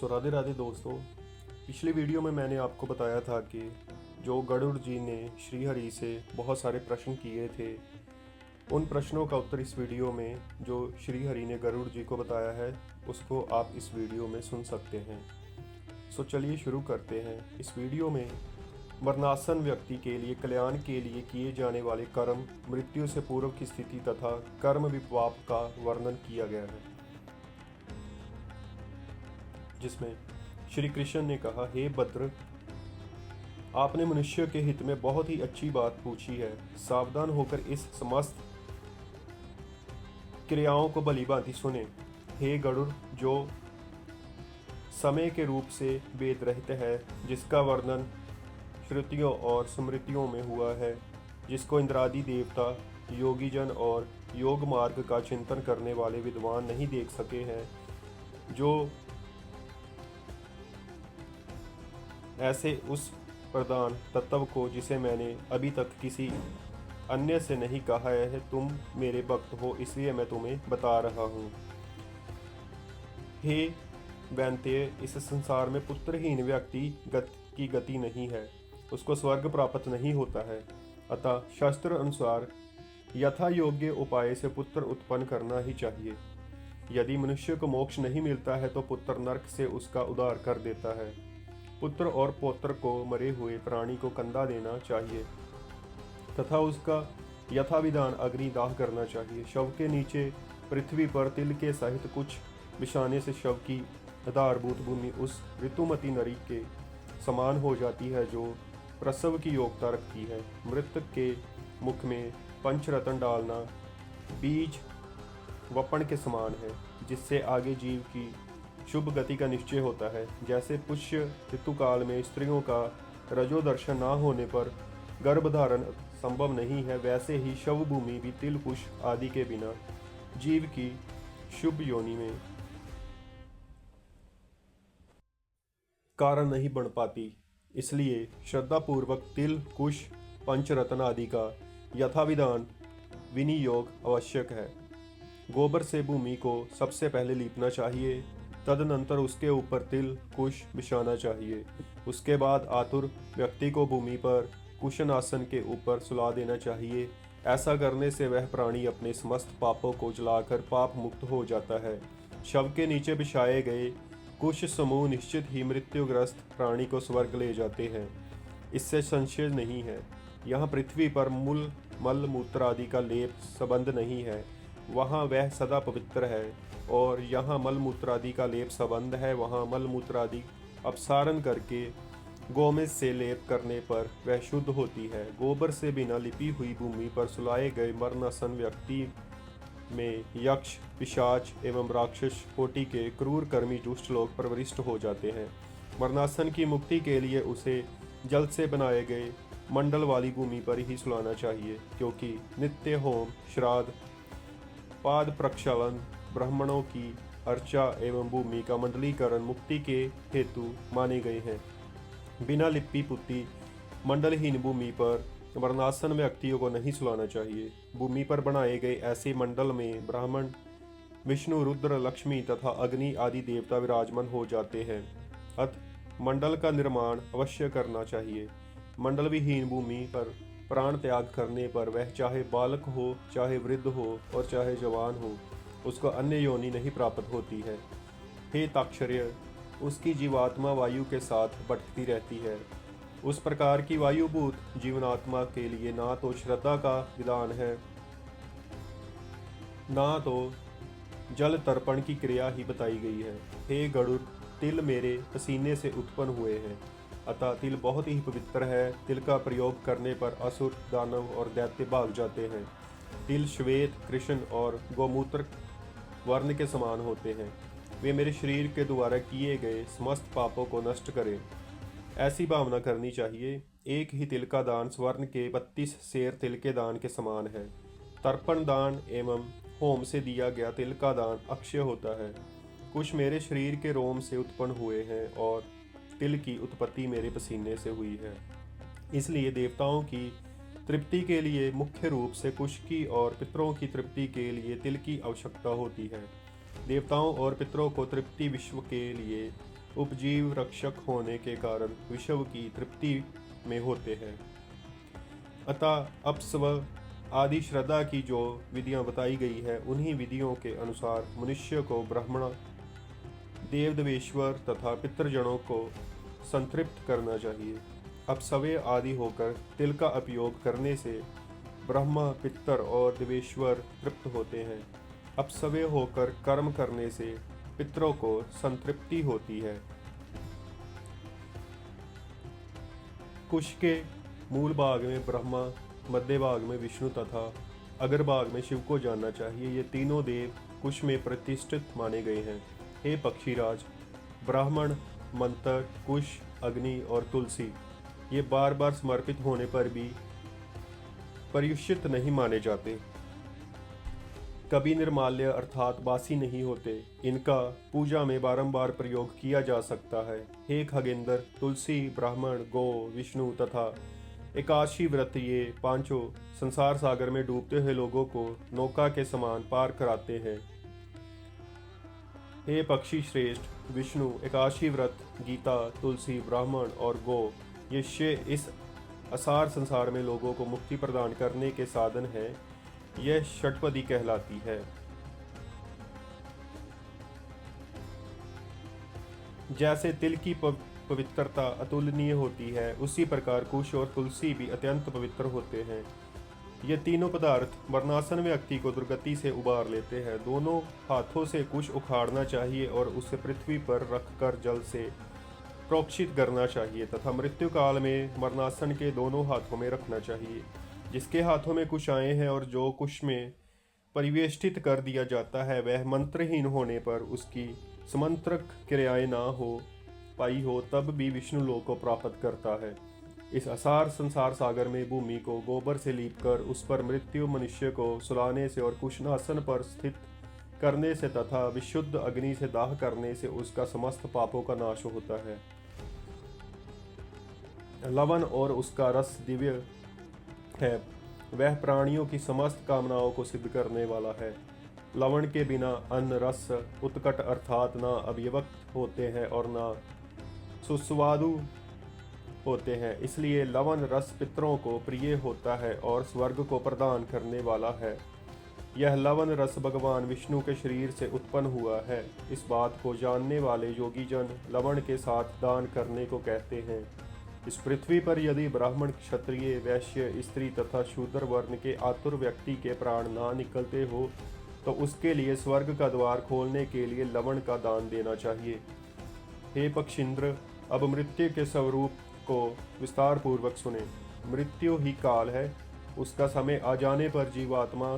राधे राधे दोस्तों। पिछली वीडियो में मैंने आपको बताया था कि जो गरुड़ जी ने श्री हरि से बहुत सारे प्रश्न किए थे, उन प्रश्नों का उत्तर इस वीडियो में जो श्री हरि ने गरुड़ जी को बताया है उसको आप इस वीडियो में सुन सकते हैं। सो चलिए शुरू करते हैं। इस वीडियो में मरणासन व्यक्ति के लिए कल्याण के लिए किए जाने वाले कर्म, मृत्यु से पूर्व की स्थिति तथा कर्म विपाक का वर्णन किया गया है, जिसमें श्री कृष्ण ने कहा, हे भद्र, आपने मनुष्य के हित में बहुत ही अच्छी बात पूछी है। सावधान होकर इस समस्त क्रियाओं को भली भांति सुने। हे गरुड़, जो समय के रूप से वेद रहित है, जिसका वर्णन श्रुतियों और स्मृतियों में हुआ है, जिसको इंद्रादि देवता, योगीजन और योग मार्ग का चिंतन करने वाले विद्वान नहीं देख सके हैं, जो ऐसे उस प्रधान तत्व को जिसे मैंने अभी तक किसी अन्य से नहीं कहा है, तुम मेरे भक्त हो इसलिए मैं तुम्हें बता रहा हूँ। हे वैन्तेय, इस संसार में पुत्रहीन व्यक्ति की गति नहीं है, उसको स्वर्ग प्राप्त नहीं होता है। अतः शास्त्र अनुसार यथा योग्य उपाय से पुत्र उत्पन्न करना ही चाहिए। यदि मनुष्य को मोक्ष नहीं मिलता है तो पुत्र नरक से उसका उद्धार कर देता है। पुत्र और पौत्र को मरे हुए प्राणी को कंधा देना चाहिए तथा उसका यथाविधान अग्निदाह करना चाहिए। शव के नीचे पृथ्वी पर तिल के सहित कुछ बिछाने से शव की आधारभूत भूमि उस ऋतुमती नरी के समान हो जाती है जो प्रसव की योग्यता रखती है। मृतक के मुख में पंचरत्न डालना बीज वपन के समान है, जिससे आगे जीव की शुभ गति का निश्चय होता है। जैसे पुष्य ऋतुकाल में स्त्रियों का रजो दर्शन न होने पर गर्भधारण संभव नहीं है, वैसे ही शव भूमि भी तिल कुश आदि के बिना जीव की शुभ योनि में कारण नहीं बन पाती। इसलिए श्रद्धापूर्वक तिल कुश पंचरत्न आदि का यथाविधान विनियोग आवश्यक है। गोबर से भूमि को सबसे पहले लीपना चाहिए, तदनंतर उसके ऊपर तिल कुश बिछाना चाहिए। उसके बाद आतुर व्यक्ति को भूमि पर कुशन आसन के ऊपर सुला देना चाहिए। ऐसा करने से वह प्राणी अपने समस्त पापों को जलाकर पाप मुक्त हो जाता है। शव के नीचे बिछाए गए कुश समूह निश्चित ही मृत्युग्रस्त प्राणी को स्वर्ग ले जाते हैं, इससे संशय नहीं है। यहाँ पृथ्वी पर मूल मल मूत्र आदि का लेप संबंध नहीं है, वहाँ वह सदा पवित्र है, और यहाँ मल मूत्र आदि का लेप संबंध है, वहाँ मल मूत्र आदि अपसारण करके गोमेज से लेप करने पर वह शुद्ध होती है। गोबर से बिना लिपी हुई भूमि पर सुलाए गए मरणासन व्यक्ति में यक्ष, पिशाच एवं राक्षस कोटि के क्रूर कर्मी दुष्ट लोग प्रविष्ट हो जाते हैं। मरणासन की मुक्ति के लिए उसे जल से बनाए गए मंडल वाली भूमि पर ही सुलाना चाहिए, क्योंकि नित्य होम, श्राद्ध, पाद प्रक्षालन, ब्राह्मणों की अर्चा एवं भूमि का मंडलीकरण मुक्ति के हेतु माने गए हैं। बिना लिपि पुत्ती मंडलहीन भूमि पर मरणासन व्यक्तियों को नहीं सुलाना चाहिए। भूमि पर बनाए गए ऐसे मंडल में ब्राह्मण, विष्णु, रुद्र, लक्ष्मी तथा अग्नि आदि देवता विराजमान हो जाते हैं। अतः मंडल का निर्माण अवश्य करना चाहिए। मंडल विहीन भूमि पर प्राण त्याग करने पर वह चाहे बालक हो, चाहे वृद्ध हो और चाहे जवान हो, उसको अन्य योनि नहीं प्राप्त होती है। हे ताक्षर्य, उसकी जीवात्मा वायु के साथ भटकती रहती है। उस प्रकार की वायुभूत जीवनात्मा के लिए ना तो श्रद्धा का विधान है, ना तो जल तर्पण की क्रिया ही बताई गई है। हे गरुड़, तिल मेरे पसीने से उत्पन्न हुए हैं, अतः तिल बहुत ही पवित्र है। तिल का प्रयोग करने पर असुर, दानव और दैत्य भाग जाते हैं। तिल श्वेत, कृष्ण और गोमूत्र वर्ण के समान होते हैं। वे मेरे शरीर के द्वारा किए गए समस्त पापों को नष्ट करें, ऐसी भावना करनी चाहिए। एक ही तिल का दान स्वर्ण के 32 सेर तिल के दान के समान है। तर्पण दान एवं होम से दिया गया तिल का दान अक्षय होता है। कुछ मेरे शरीर के रोम से उत्पन्न हुए हैं और तिल की उत्पत्ति मेरे पसीने से हुई है। इसलिए देवताओं की तृप्ति के लिए मुख्य रूप से कुश की और पितरों की तृप्ति के लिए तिल की आवश्यकता होती है। देवताओं और पितरों को तृप्ति विश्व के लिए उपजीव रक्षक होने के कारण विश्व की तृप्ति में होते हैं। अतः अपस्व आदि श्रद्धा की जो विधियां बताई गई है, उन्हीं विधियों के अनुसार मनुष्य को ब्राह्मण, देवदेवेश्वर तथा पितृजनों को संतृप्त करना चाहिए। अपस्वे आदि होकर तिल का उपयोग करने से ब्रह्मा, पितर और देवेश्वर तृप्त होते हैं। अपस्वे होकर कर्म करने से पितरों को संतृप्ति होती है। कुश के मूल भाग में ब्रह्मा, मध्य भाग में विष्णु तथा अग्र भाग में शिव को जानना चाहिए। ये तीनों देव कुश में प्रतिष्ठित माने गए हैं। हे पक्षीराज, ब्राह्मण, मंत्र, कुश, अग्नि और तुलसी ये बार बार समर्पित होने पर भी पर्युषित नहीं माने जाते, कभी निर्माल्य अर्थात बासी नहीं होते। इनका पूजा में बारंबार प्रयोग किया जा सकता है। हे खगेंद्र, तुलसी, ब्राह्मण, गो, विष्णु तथा एकादशी व्रत ये पांचों संसार सागर में डूबते हुए लोगों को नौका के समान पार कराते हैं। हे पक्षी श्रेष्ठ, विष्णु, एकादशी व्रत, गीता, तुलसी, ब्राह्मण और गो ये इस असार संसार में लोगों को मुक्ति प्रदान करने के साधन है। यह षटपदी कहलाती है। जैसे तिल की पवित्रता अतुलनीय होती है, उसी प्रकार कुश और तुलसी भी अत्यंत पवित्र होते हैं। ये तीनों पदार्थ मरणासन व्यक्ति को दुर्गति से उबार लेते हैं। दोनों हाथों से कुश उखाड़ना चाहिए और उसे पृथ्वी पर रखकर जल से प्रोक्षित करना चाहिए तथा मृत्यु काल में मरणासन के दोनों हाथों में रखना चाहिए। जिसके हाथों में कुश आए हैं और जो कुश में परिवेष्टित कर दिया जाता है, वह मंत्रहीन होने पर उसकी समंत्रक क्रियाएं ना हो पाई हो तब भी विष्णु लोक को प्राप्त करता है। इस असार संसार सागर में भूमि को गोबर से लीपकर उस पर मृत्यु मनुष्य को सुलाने से और कुशनासन पर स्थित करने से तथा विशुद्ध अग्नि से दाह करने से उसका समस्त पापों का नाश होता है। लवण और उसका रस दिव्य है, वह प्राणियों की समस्त कामनाओं को सिद्ध करने वाला है। लवण के बिना अन्न रस उत्कट अर्थात ना अभिव्यक्त होते हैं और ना सुस्वादु होते हैं। इसलिए लवण रस पितरों को प्रिय होता है और स्वर्ग को प्रदान करने वाला है। यह लवण रस भगवान विष्णु के शरीर से उत्पन्न हुआ है। इस बात को जानने वाले योगी जन लवण के साथ दान करने को कहते हैं। इस पृथ्वी पर यदि ब्राह्मण, क्षत्रिय, वैश्य, स्त्री तथा शूद्र वर्ण के आतुर व्यक्ति के प्राण ना निकलते हो तो उसके लिए स्वर्ग का द्वार खोलने के लिए लवण का दान देना चाहिए। हे पक्षींद्र, अब मृत्यु के स्वरूप को विस्तार पूर्वक सुने। मृत्यु ही काल है। उसका समय आ जाने पर जीवात्मा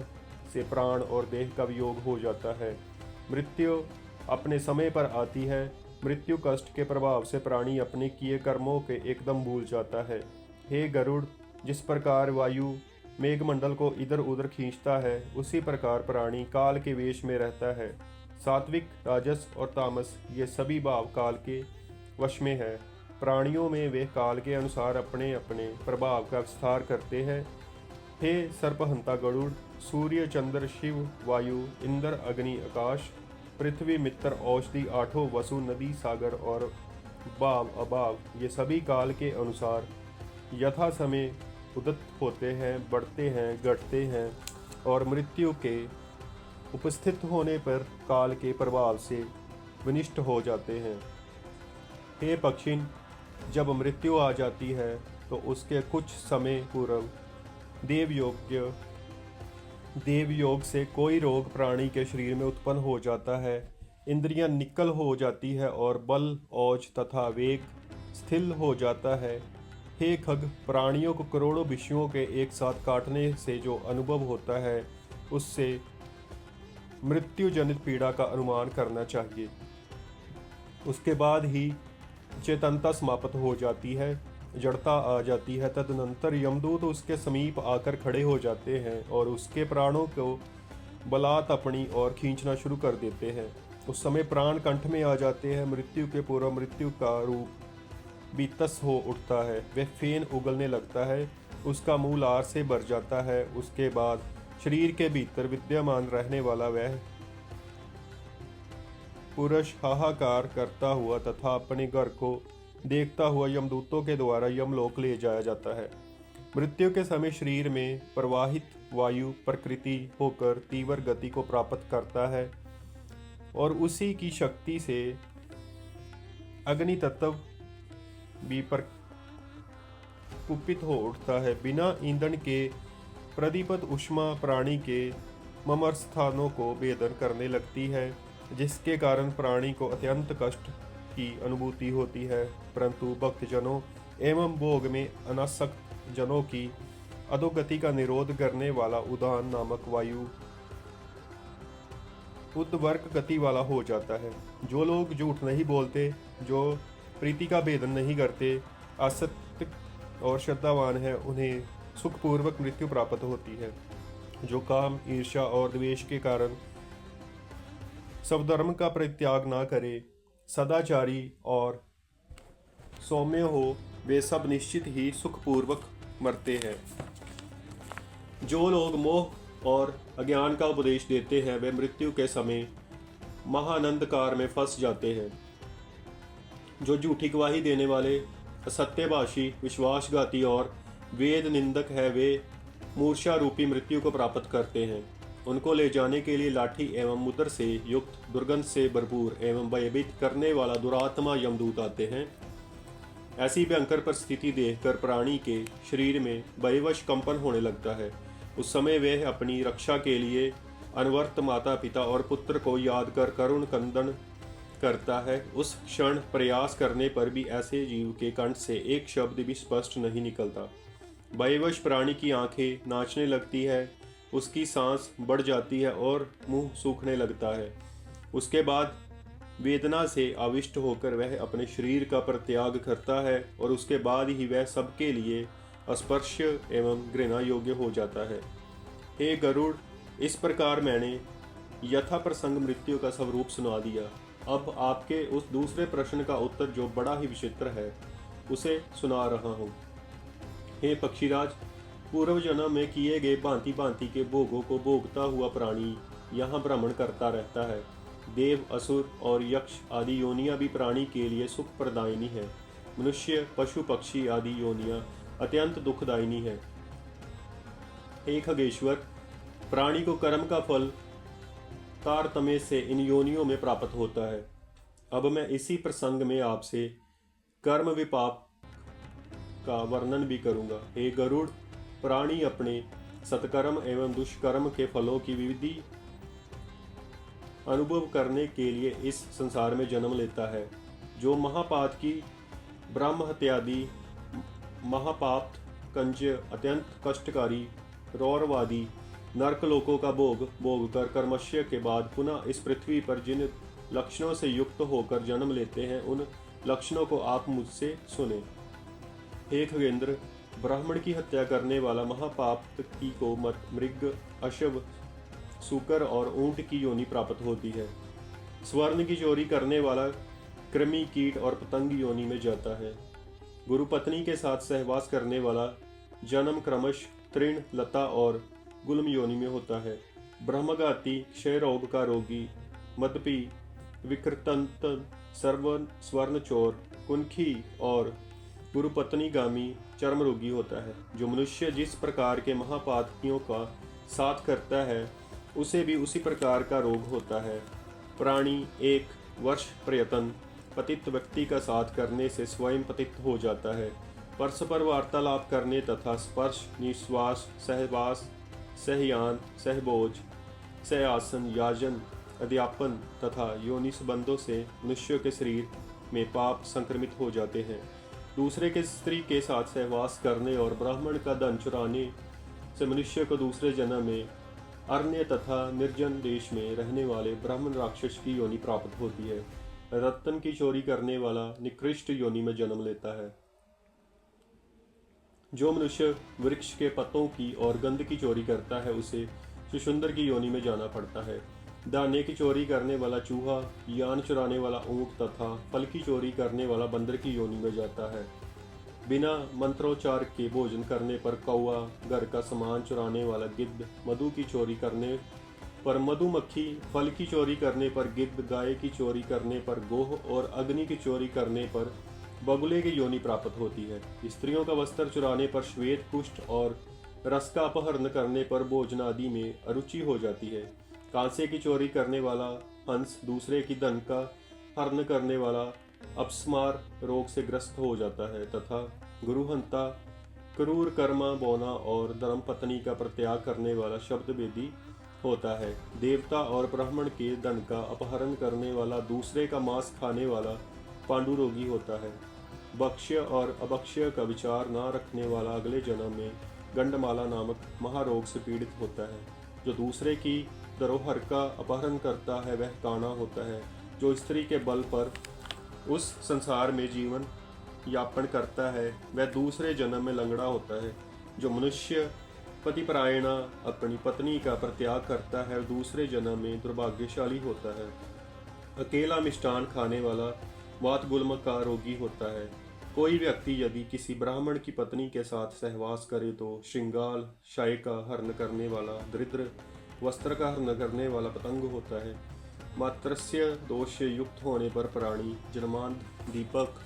से प्राण और देह का वियोग हो जाता है। मृत्यु अपने समय पर आती है। मृत्यु कष्ट के प्रभाव से प्राणी अपने किए कर्मों के एकदम भूल जाता है। हे गरुड़, जिस प्रकार वायु मेघमंडल को इधर उधर खींचता है, उसी प्रकार प्राणी काल के वेश में रहता है। सात्विक, राजस और तामस ये सभी भाव काल के वश में है। प्राणियों में वे काल के अनुसार अपने अपने प्रभाव का विस्तार करते हैं। हे सर्पहंता गरुड़, सूर्य, चंद्र, शिव, वायु, इंद्र, अग्नि, आकाश, पृथ्वी, मित्र, औषधि, आठों वसु, नदी, सागर और भाव अभाव ये सभी काल के अनुसार यथा समय उदित होते हैं, बढ़ते हैं, घटते हैं और मृत्यु के उपस्थित होने पर काल के प्रभाव से विनिष्ट हो जाते हैं। हे पक्षिन, जब मृत्यु आ जाती है तो उसके कुछ समय पूर्व देवयोग से कोई रोग प्राणी के शरीर में उत्पन्न हो जाता है। इंद्रियां निकल हो जाती है और बल, औज तथा वेग स्थिर हो जाता है। हे खग, प्राणियों को करोड़ों विषयों के एक साथ काटने से जो अनुभव होता है, उससे मृत्यु जनित पीड़ा का अनुमान करना चाहिए। उसके बाद ही चेतनता समाप्त हो जाती है, जड़ता आ जाती है। तदनंतर यमदूत उसके समीप आकर खड़े हो जाते हैं और उसके प्राणों को बलात् अपनी ओर खींचना शुरू कर देते हैं। उस समय प्राण कंठ में आ जाते हैं। मृत्यु के पूर्व मृत्यु का रूप बीतस हो उठता है, वह फेन उगलने लगता है, उसका मुंह लार से भर जाता है। उसके बाद शरीर के भीतर विद्यमान रहने वाला वह पुरुष हाहाकार करता हुआ तथा अपने घर को देखता हुआ यमदूतों के द्वारा यमलोक ले जाया जाता है। मृत्यु के समय शरीर में प्रवाहित वायु प्रकृति होकर तीव्र गति को प्राप्त करता है और उसी की शक्ति से अग्नि तत्व भी प्रकुपित हो उठता है। बिना ईंधन के प्रदीप्त ऊष्मा प्राणी के मर्मस्थानों को भेदन करने लगती है, जिसके कारण प्राणी को अत्यंत कष्ट की अनुभूति होती है। परंतु भक्तजनों एवं भोग में अनासक्त जनों की अधोगति का निरोध करने वाला उदान नामक वायु उद्वर्ग गति वाला हो जाता है। जो लोग झूठ नहीं बोलते, जो प्रीति का भेदन नहीं करते, आसक्त और श्रद्धावान है, उन्हें सुखपूर्वक मृत्यु प्राप्त होती है। जो काम, ईर्ष्या और द्वेष के कारण स्वधर्म का परित्याग ना करे, सदाचारी और सौम्य हो, वे सब निश्चित ही सुखपूर्वक मरते हैं। जो लोग मोह और अज्ञान का उपदेश देते हैं, वे मृत्यु के समय महानंदकार में फंस जाते हैं। जो झूठी गवाही देने वाले, असत्यभाषी, विश्वासघाती और वेद निंदक है, वे मूर्छा रूपी मृत्यु को प्राप्त करते हैं। उनको ले जाने के लिए लाठी एवं मुद्र से युक्त, दुर्गंध से भरपूर एवं भयभीत करने वाला दुरात्मा यमदूत आते हैं। ऐसी भयंकर परिस्थिति देखकर प्राणी के शरीर में भयवश कंपन होने लगता है। उस समय वह अपनी रक्षा के लिए अनवर्त माता पिता और पुत्र को याद कर करुण क्रंदन करता है। उस क्षण प्रयास करने पर भी ऐसे जीव के कंठ से एक शब्द भी स्पष्ट नहीं निकलता। भयवश प्राणी की आंखें नाचने लगती है, उसकी सांस बढ़ जाती है और मुंह सूखने लगता है। उसके बाद वेदना से आविष्ट होकर वह अपने शरीर का परित्याग करता है और उसके बाद ही वह सबके लिए अस्पर्श्य एवं घृणा योग्य हो जाता है। हे गरुड़, इस प्रकार मैंने यथा प्रसंग मृत्यु का स्वरूप सुना दिया। अब आपके उस दूसरे प्रश्न का उत्तर, जो बड़ा ही विचित्र है, उसे सुना रहा हूँ। हे पक्षीराज, पूर्व जन्म में किए गए भांति भांति के भोगों को भोगता हुआ प्राणी यहाँ भ्रमण करता रहता है। देव, असुर और यक्ष आदि योनियां भी प्राणी के लिए सुख प्रदायिनी है। मनुष्य, पशु, पक्षी आदि योनियां अत्यंत दुखदायिनी है। हे खगेश्वर, प्राणी को कर्म का फल तारतम्य से इन योनियों में प्राप्त होता है। अब मैं इसी प्रसंग में आपसे कर्म विपाक का वर्णन भी करूंगा। हे गरुड़, प्राणी अपने सत्कर्म एवं दुष्कर्म के फलों की विधि अनुभव करने के लिए इस संसार में जन्म लेता है। जो महापात की ब्रह्म हत्यादि महापाप कंज अत्यंत कष्टकारी रौरवादी नरकलोकों का भोग कर कर्मश्य के बाद पुनः इस पृथ्वी पर जिन लक्षणों से युक्त होकर जन्म लेते हैं, उन लक्षणों को आप मुझसे सुने। हे खगेंद्र, ब्राह्मण की हत्या करने वाला महापाप की को मृग, अशव, सूकर और ऊंट की योनि प्राप्त होती है। स्वर्ण की चोरी करने वाला कृमि, कीट और पतंग योनि में जाता है। गुरु पत्नी के साथ सहवास करने वाला जन्म क्रमश तृण, लता और गुल्म योनि में होता है। ब्रह्मघाती, क्षय रोग का रोगी, मदपी, विकृतंत, स्वर्ण चोर, कुंखी और गुरुपत्नीगामी चर्म रोगी होता है। जो मनुष्य जिस प्रकार के महापातकियों का साथ करता है, उसे भी उसी प्रकार का रोग होता है। प्राणी एक वर्ष प्रयत्न पतित व्यक्ति का साथ करने से स्वयं पतित हो जाता है। परस्पर वार्तालाप करने तथा स्पर्श, निश्वास, सहवास, सहयान, सहभोज, सहआसन, याजन, अध्यापन तथा योनि संबंधों से मनुष्य के शरीर में पाप संक्रमित हो जाते हैं। दूसरे के स्त्री के साथ सहवास करने और ब्राह्मण का धन चुराने से मनुष्य को दूसरे जन्म में अरण्य तथा निर्जन देश में रहने वाले ब्राह्मण राक्षस की योनि प्राप्त होती है। रत्न की चोरी करने वाला निकृष्ट योनि में जन्म लेता है। जो मनुष्य वृक्ष के पत्तों की और गंध की चोरी करता है, उसे शिशुंदर की योनि में जाना पड़ता है। दाने की चोरी करने वाला चूहा, यान चुराने वाला ऊंट तथा फल की चोरी करने वाला बंदर की योनि में जाता है। बिना मंत्रोच्चार के भोजन करने पर कौआ, घर का सामान चुराने वाला गिद्ध, मधु की चोरी करने पर मधुमक्खी फल की चोरी करने पर गिद्ध, गाय की चोरी करने पर गोह और अग्नि की चोरी करने पर बगुले की योनि प्राप्त होती है। स्त्रियों का वस्त्र चुराने पर श्वेत कुष्ठ और रस का अपहरण करने पर भोजन आदि में अरुचि हो जाती है। कांसे की चोरी करने वाला हंस दूसरे की धन का हरण करने वाला अपस्मार रोग से ग्रस्त हो जाता है तथा गुरुहंता क्रूर कर्मा बोना और धर्मपत्नी का परित्याग करने वाला शब्द वेदी होता है। देवता और ब्राह्मण के धन का अपहरण करने वाला दूसरे का मांस खाने वाला पांडुरोगी होता है। भक्ष्य और अभक्ष्य का विचार न रखने वाला अगले जन्म में गंडमाला नामक महारोग से पीड़ित होता है। जो दूसरे की धरोहर का अपहरण करता है वह काना होता है। जो स्त्री के बल पर उस संसार में जीवन यापन करता है वह दूसरे जन्म में लंगड़ा होता है। जो मनुष्य पतिपरायणा अपनी पत्नी का परित्याग करता है दूसरे जन्म में दुर्भाग्यशाली होता है। अकेला मिष्टान खाने वाला वात गुल्म का रोगी होता है। कोई व्यक्ति यदि किसी ब्राह्मण की पत्नी के साथ सहवास करे तो श्रृंगाल शाय का हरण करने वाला दरिद्र, वस्त्र का हरण करने वाला पतंग होता है। मात्रस्य दोष से युक्त होने पर प्राणी जन्मांध दीपक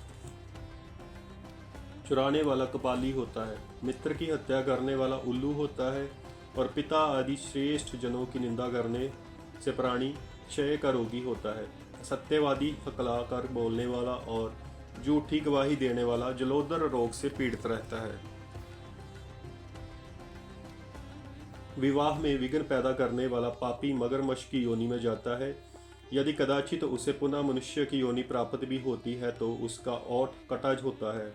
चुराने वाला कपाली होता है। मित्र की हत्या करने वाला उल्लू होता है और पिता आदि श्रेष्ठ जनों की निंदा करने से प्राणी क्षय का रोगी होता है। सत्यवादी, हकलाकर बोलने वाला और झूठी गवाही देने वाला जलोदर रोग से पीड़ित रहता है। विवाह में विघ्न पैदा करने वाला पापी मगरमच्छ की योनि में जाता है। यदि कदाचित उसे पुनः मनुष्य की योनि प्राप्त भी होती है तो उसका ओठ कटाज होता है।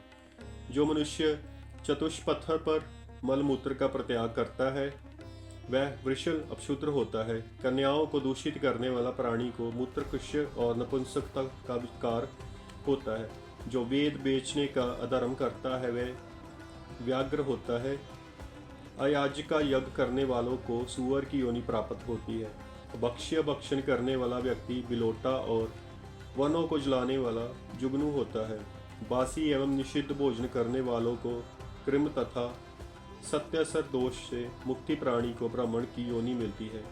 जो मनुष्य चतुष्पथ पर मलमूत्र का परित्याग करता है वह वृषल अपशुद्र होता है। कन्याओं को दूषित करने वाला प्राणी को मूत्रकुश्य और नपुंसकता का विकार होता है। जो वेद बेचने का अधर्म करता है वह व्याघ्र होता है। अयाज का यज्ञ करने वालों को सुअर की योनि प्राप्त होती है। भक्ष्य भक्षण करने वाला व्यक्ति बिलोटा और वनों को जलाने वाला जुगनू होता है। बासी एवं निषिद्ध भोजन करने वालों को कृम तथा सत्यसर दोष से मुक्ति प्राणी को ब्राह्मण की योनि मिलती है।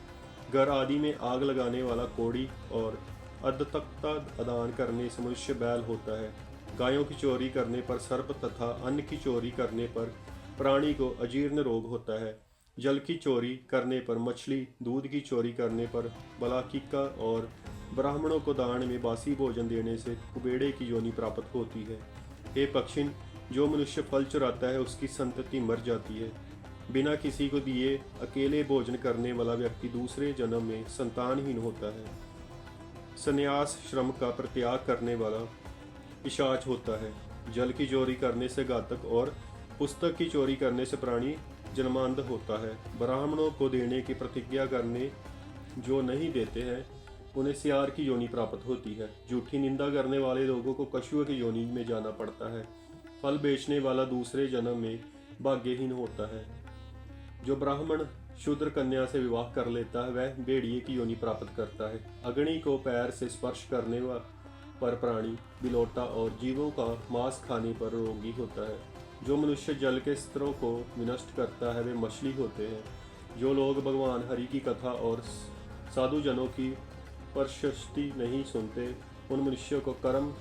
घर आदि में आग लगाने वाला कोड़ी और अधतकता अदान करने से मनुष्य बैल होता है। गायों की चोरी करने पर सर्प तथा अन्न की चोरी करने पर प्राणी को अजीर्ण रोग होता है। जल की चोरी करने पर मछली, दूध की चोरी करने पर बलाकिका और ब्राह्मणों को दान में बासी भोजन देने से कुबेड़े की योनि प्राप्त होती है। हे पक्षिन, जो मनुष्य फल चुराता है उसकी संतति मर जाती है। बिना किसी को दिए अकेले भोजन करने वाला व्यक्ति दूसरे जन्म में संतानहीन होता है। संन्यास श्रम का परित्याग करने वाला पिशाच होता है। जल की चोरी करने से घातक और पुस्तक की चोरी करने से प्राणी जन्मांध होता है। ब्राह्मणों को देने की प्रतिज्ञा करने जो नहीं देते हैं उन्हें सियार की योनि प्राप्त होती है। झूठी निंदा करने वाले लोगों को कछुआ की योनि में जाना पड़ता है। फल बेचने वाला दूसरे जन्म में भाग्यहीन होता है। जो ब्राह्मण शूद्र कन्या से विवाह कर लेता है वह भेड़िए की योनि प्राप्त करता है। अग्नि को पैर से स्पर्श करने पर प्राणी बिलोटा और जीवों का मांस खाने पर रोगी होता है। जो मनुष्य जल के स्तरों को विनष्ट करता है वे मछली होते हैं। जो लोग भगवान हरि की कथा और साधु जनों की प्रशस्ति नहीं सुनते उन मनुष्यों को कर्म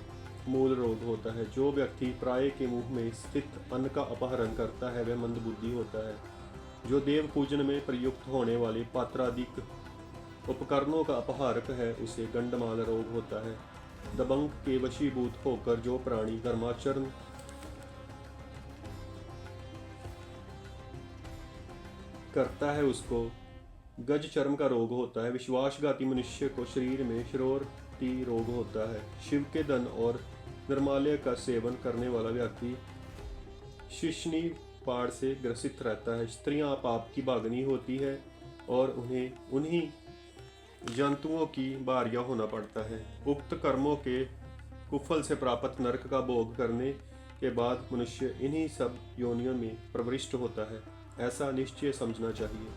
मूल रोग होता है। जो व्यक्ति प्राय के मुंह में स्थित अन्न का अपहरण करता है वह मंदबुद्धि होता है। जो देव पूजन में प्रयुक्त होने वाले पात्रादिक उपकरणों का अपहारक है उसे गंडमाल रोग होता है। दबंग के वशीभूत होकर जो प्राणी धर्माचरण करता है उसको गज चर्म का रोग होता है। विश्वासघाती मनुष्य को शरीर में श्रोरती रोग होता है। शिव के धन और निर्माल्य का सेवन करने वाला व्यक्ति शिश्नी पाड़ से ग्रसित रहता है। स्त्रियां पाप की भागनी होती है और उन्हें उन्हीं जंतुओं की भार्या होना पड़ता है। उक्त कर्मों के कुफल से प्राप्त नरक का भोग करने के बाद मनुष्य इन्हीं सब योनियों में प्रविष्ट होता है। ऐसा निश्चय समझना चाहिए।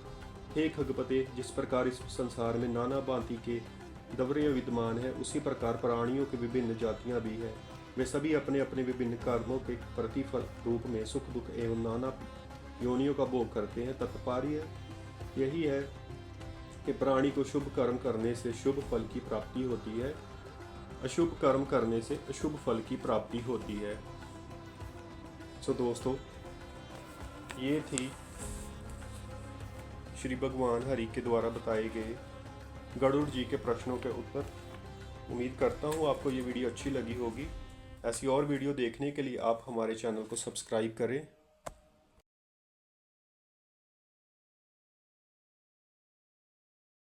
हे खगपते, जिस प्रकार इस संसार में नाना भांति के द्रव्य विद्यमान है उसी प्रकार प्राणियों की विभिन्न जातियां भी है। वे सभी अपने अपने विभिन्न कर्मों के प्रतिफल रूप में सुख दुख एवं नाना योनियों का भोग करते हैं। तत्पर्य यही है कि प्राणी को शुभ कर्म करने से शुभ फल की प्राप्ति होती है, अशुभ कर्म करने से अशुभ फल की प्राप्ति होती है। सो दोस्तों, ये थी श्री भगवान हरि के द्वारा बताए गए गरुड़ जी के प्रश्नों के उत्तर। उम्मीद करता हूँ आपको ये वीडियो अच्छी लगी होगी। ऐसी और वीडियो देखने के लिए आप हमारे चैनल को सब्सक्राइब करें